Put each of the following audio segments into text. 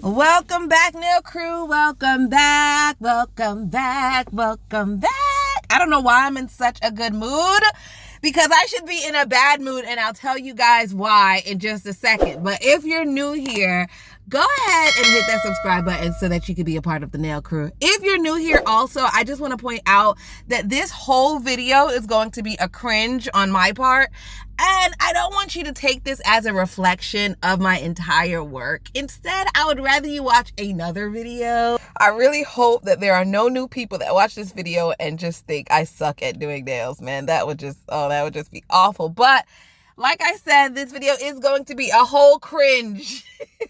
Welcome back, nail crew. Welcome back. Welcome back. Welcome back. I don't know why I'm in such a good mood, because I should be in a bad mood, and I'll tell you guys why in just a second. But if you're new here, go ahead and hit that subscribe button so that you can be a part of the nail crew. If you're new here also, I just want to point out that this whole video is going to be a cringe on my part. And I don't want you to take this as a reflection of my entire work. Instead, I would rather you watch another video. I really hope that there are no new people that watch this video and just think I suck at doing nails, man. That would just be awful. But like I said, this video is going to be a whole cringe.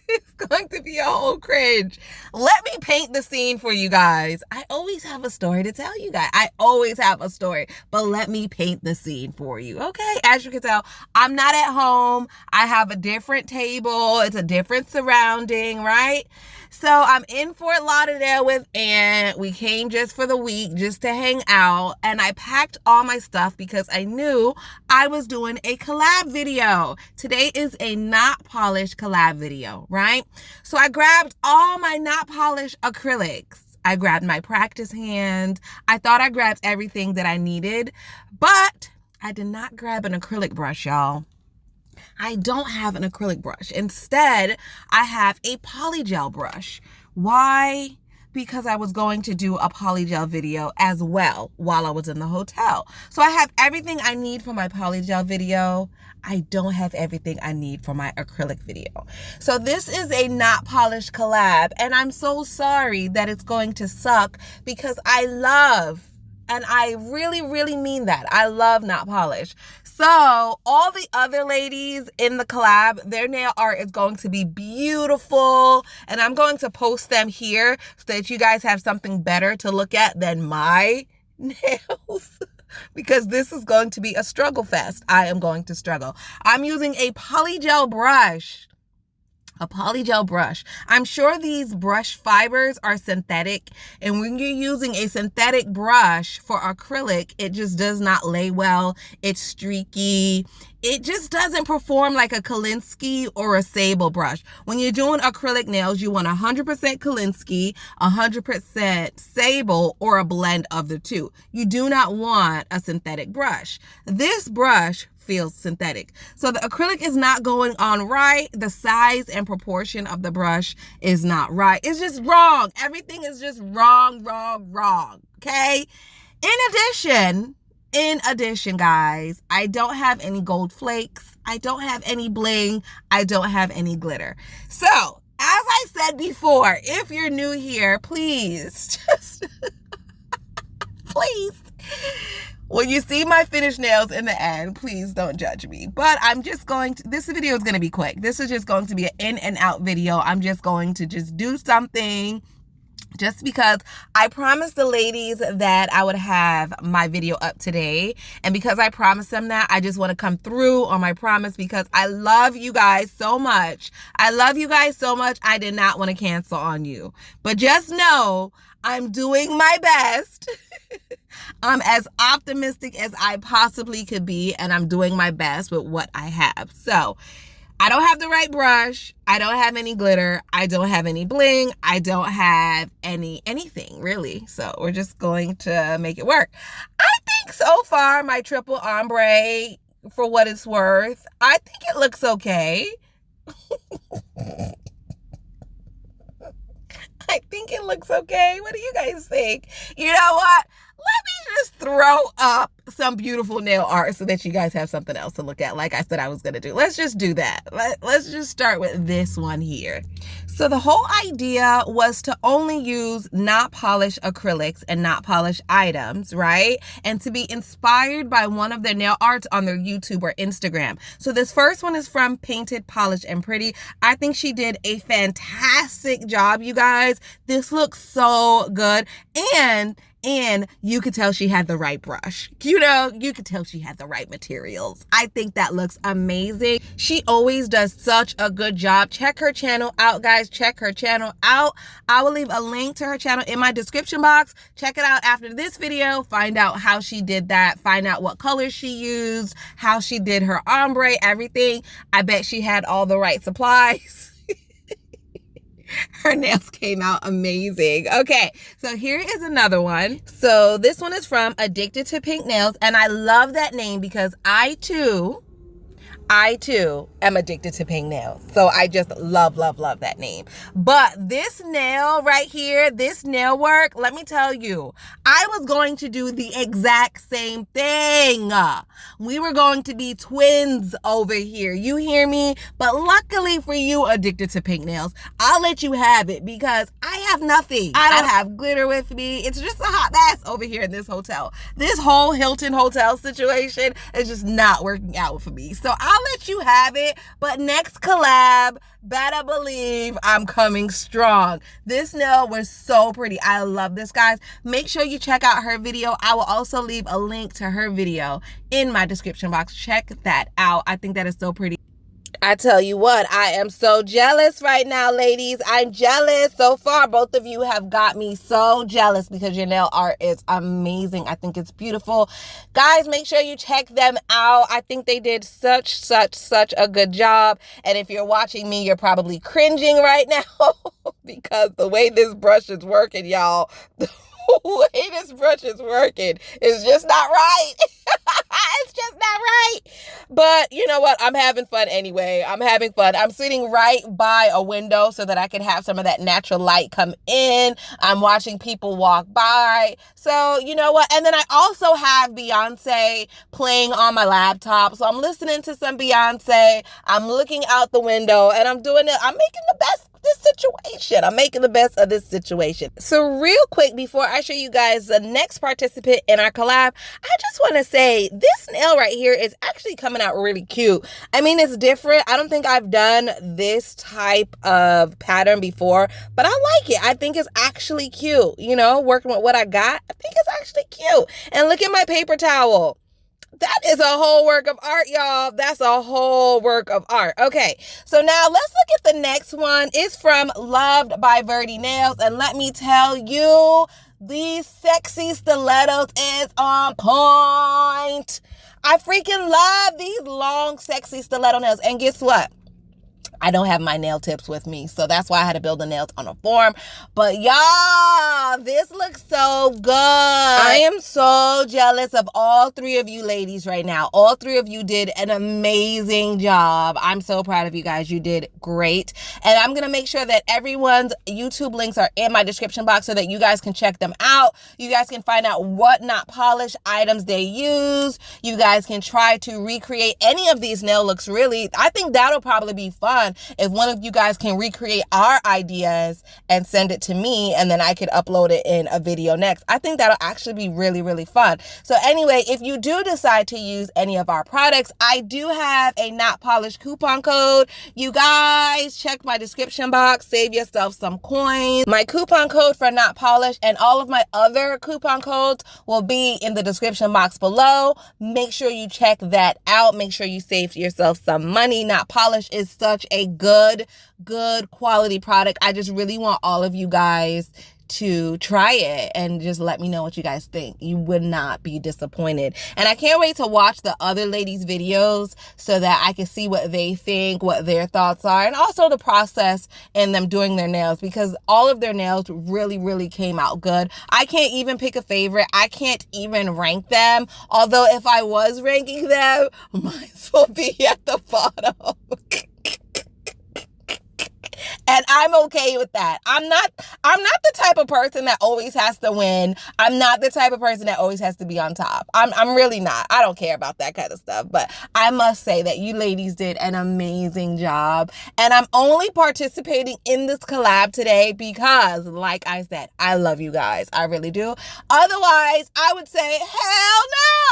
It's going to be a whole cringe. Let me paint the scene for you guys. I always have a story to tell you guys. I always have a story, but let me paint the scene for you, okay? As you can tell, I'm not at home. I have a different table. It's a different surrounding, right? So I'm in Fort Lauderdale with Aunt. We came just for the week, just to hang out. And I packed all my stuff because I knew I was doing a collab video. Today is a not polished collab video, right? So I grabbed all my not polished acrylics. I grabbed my practice hand. I thought I grabbed everything that I needed, but I did not grab an acrylic brush, y'all. I don't have an acrylic brush. Instead, I have a polygel brush. Why? Because I was going to do a polygel video as well while I was in the hotel. So I have everything I need for my polygel video. I don't have everything I need for my acrylic video. So this is a not polished collab, and I'm so sorry that it's going to suck, because I love, and I really, really mean that, I love not polished. So all the other ladies in the collab, their nail art is going to be beautiful, and I'm going to post them here so that you guys have something better to look at than my nails. Because this is going to be a struggle fest. I am going to struggle. I'm using a polygel brush. A polygel brush. I'm sure these brush fibers are synthetic, and when you're using a synthetic brush for acrylic, it just does not lay well. It's streaky. It just doesn't perform like a Kolinsky or a Sable brush. When you're doing acrylic nails, you want 100% Kolinsky, 100% Sable, or a blend of the two. You do not want a synthetic brush. This brush feels synthetic. So the acrylic is not going on right. The size and proportion of the brush is not right. It's just wrong. Everything is just wrong, okay? In addition, guys, I don't have any gold flakes. I don't have any bling. I don't have any glitter. So, as I said before, if you're new here, please, just, please, when you see my finished nails in the end, please don't judge me. But I'm just going to, this video is going to be quick. This is just going to be an in and out video. I'm just going to just do something just because I promised the ladies that I would have my video up today. And because I promised them that, I just want to come through on my promise, because I love you guys so much. I love you guys so much. I did not want to cancel on you. But just know I'm doing my best. I'm as optimistic as I possibly could be, and I'm doing my best with what I have. So I don't have the right brush. I don't have any glitter. I don't have any bling. I don't have anything really. So we're just going to make it work. I think so far my triple ombre, for what it's worth, I think it looks okay. I think it looks okay. What do you guys think? You know what? Let me just throw up some beautiful nail art so that you guys have something else to look at, like I said I was going to do. Let's just do that. Let's just start with this one here. So the whole idea was to only use not polished acrylics and not polished items, right? And to be inspired by one of their nail arts on their YouTube or Instagram. So this first one is from Painted, Polished, and Pretty. I think she did a fantastic job, you guys. This looks so good. And you could tell she had the right brush. You know, you could tell she had the right materials. I think that looks amazing. She always does such a good job. Check her channel out, guys. Check her channel out. I will leave a link to her channel in my description box. Check it out after this video. Find out how she did that. Find out what colors she used, how she did her ombre, everything. I bet she had all the right supplies. Her nails came out amazing. Okay, so here is another one. So this one is from Addicted to Pink Nails, and I love that name because I too am addicted to pink nails. So I just love that name. But this nail right here, this nail work, let me tell you, I was going to do the exact same thing. We were going to be twins over here. You hear me? But luckily for you, addicted to pink nails, I'll let you have it because I have nothing. I don't have glitter with me. It's just a hot mess over here in this hotel. This whole Hilton hotel situation is just not working out for me. So I'll let you have it, but next collab, better believe I'm coming strong. This nail was so pretty. I love this, guys. Make sure you check out her video. I will also leave a link to her video in my description box. Check that out. I think that is so pretty. I tell you what, I am so jealous right now, ladies. I'm jealous. So far, both of you have got me so jealous because your nail art is amazing. I think it's beautiful. Guys, make sure you check them out. I think they did such a good job. And if you're watching me, you're probably cringing right now because the way this brush is working, y'all, the way this brush is working is just not right. It's just not right. But you know what? I'm having fun anyway. I'm having fun. I'm sitting right by a window so that I can have some of that natural light come in. I'm watching people walk by. So you know what? And then I also have Beyonce playing on my laptop. So I'm listening to some Beyonce. I'm looking out the window and I'm doing it. I'm making the best of this situation. I'm making the best of this situation. So real quick, before I show you guys the next participant in our collab, I just want to say this nail right here is actually coming out really cute. I mean, it's different. I don't think I've done this type of pattern before, but I like it. I think it's actually cute. You know, working with what I got, I think it's actually cute. And look at my paper towel. That is a whole work of art, y'all. That's a whole work of art. Okay, so now let's look at the next one. It's from Loved by VERDIE Nails. And let me tell you, these sexy stilettos is on point. I freaking love these long, sexy stiletto nails. And guess what? I don't have my nail tips with me, so that's why I had to build the nails on a form. But y'all, this looks so good. I am so jealous of all three of you ladies right now. All three of you did an amazing job. I'm so proud of you guys. You did great. And I'm going to make sure that everyone's YouTube links are in my description box so that you guys can check them out. You guys can find out what not polished items they use. You guys can try to recreate any of these nail looks, really. I think that'll probably be fun if one of you guys can recreate our ideas and send it to me, and then I could upload it in a video next. I think that'll actually be really fun. So anyway, if you do decide to use any of our products, I do have a not polished coupon code. You guys check my description box, save yourself some coins. My coupon code for not polished and all of my other coupon codes will be in the description box below. Make sure you check that out. Make sure you save yourself some money. Not polished is such a good quality product. I just really want all of you guys to try it and just let me know what you guys think. You would not be disappointed. And I can't wait to watch the other ladies' videos so that I can see what they think, what their thoughts are, and also the process in them doing their nails, because all of their nails really came out good. I can't even pick a favorite. I can't even rank them. Although if I was ranking them, mine will be at the bottom. And I'm okay with that. I'm not the type of person that always has to win. I'm not the type of person that always has to be on top. I'm really not. I don't care about that kind of stuff. But I must say that you ladies did an amazing job. And I'm only participating in this collab today because, like I said, I love you guys. I really do. Otherwise, I would say, hell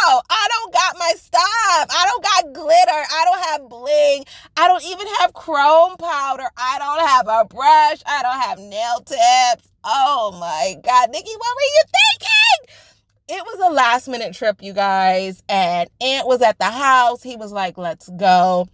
no. I don't got my stuff. I don't got glitter. I don't have bling. I don't even have chrome powder. I don't have a brush. I don't have nail tips. Oh my God, Nikki, what were you thinking? It was a last minute trip, you guys, and Ant was at the house. He was like, let's go.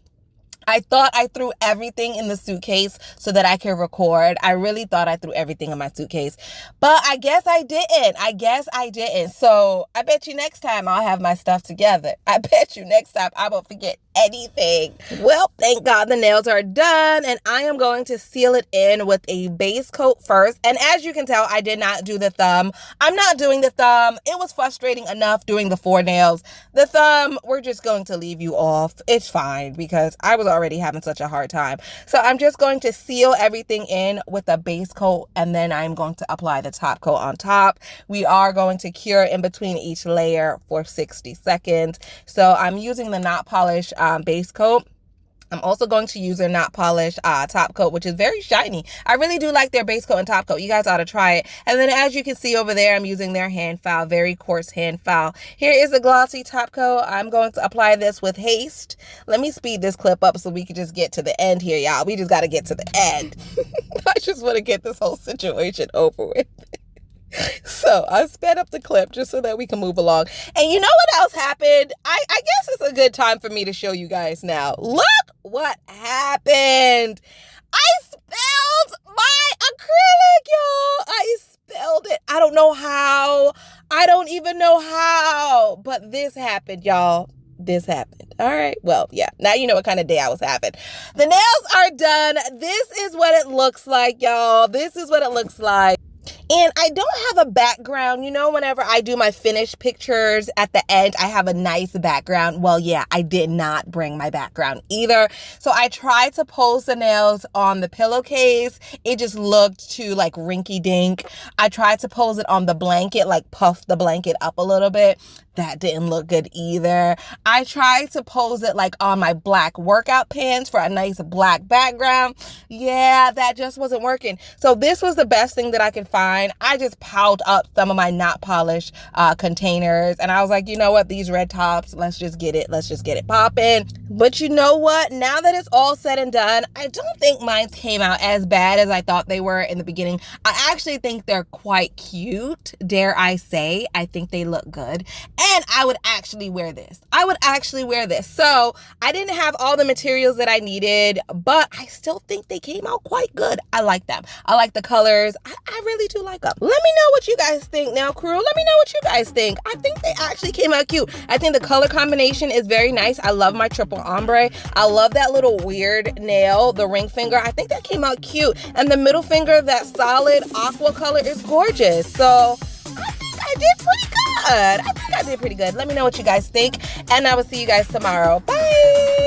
I thought I threw everything in the suitcase so that I could record. I really thought I threw everything in my suitcase. But I guess I didn't. So I bet you next time I'll have my stuff together. I bet you next time I won't forget anything. Well, thank God the nails are done, and I am going to seal it in with a base coat first. And as you can tell, I did not do the thumb. I'm not doing the thumb. It was frustrating enough doing the 4 nails. The thumb, we're just going to leave you off. It's fine because I was already having such a hard time. So I'm just going to seal everything in with a base coat, and then I'm going to apply the top coat on top. We are going to cure in between each layer for 60 seconds. So I'm using the not polished base coat. I'm also going to use their not polished top coat, which is very shiny. I really do like their base coat and top coat. You guys ought to try it. And then as you can see over there, I'm using their hand file, very coarse hand file. Here is the glossy top coat. I'm going to apply this with haste. Let me speed this clip up so we can just get to the end here, y'all. We just got to get to the end. I just want to get this whole situation over with. So I sped up the clip just so that we can move along. And you know what else happened? I guess it's a good time for me to show you guys now. Look what happened. I spilled my acrylic, y'all. I spilled it. I don't know how. I don't even know how. But this happened, y'all. This happened. All right. Well, yeah. Now you know what kind of day I was having. The nails are done. This is what it looks like, y'all. This is what it looks like. And I don't have a background. You know, whenever I do my finished pictures at the end, I have a nice background. Well, yeah, I did not bring my background either. So I tried to pose the nails on the pillowcase. It just looked too like rinky dink. I tried to pose it on the blanket, like puff the blanket up a little bit. That didn't look good either. I tried to pose it like on my black workout pants for a nice black background. Yeah, that just wasn't working. So this was the best thing that I could find. I just piled up some of my not polished containers. And I was like, you know what? These red tops, let's just get it. Let's just get it popping. But you know what? Now that it's all said and done, I don't think mine came out as bad as I thought they were in the beginning. I actually think they're quite cute, dare I say. I think they look good. And I would actually wear this. I would actually wear this. So I didn't have all the materials that I needed, but I still think they came out quite good. I like them. I like the colors. I really do like them. Let me know what you guys think now, crew. Let me know what you guys think. I think they actually came out cute. I think the color combination is very nice. I love my triple ombre. I love that little weird nail, the ring finger. I think that came out cute. And the middle finger, that solid aqua color is gorgeous. So I think I did pretty good. I think I did pretty good. Let me know what you guys think, and I will see you guys tomorrow. Bye.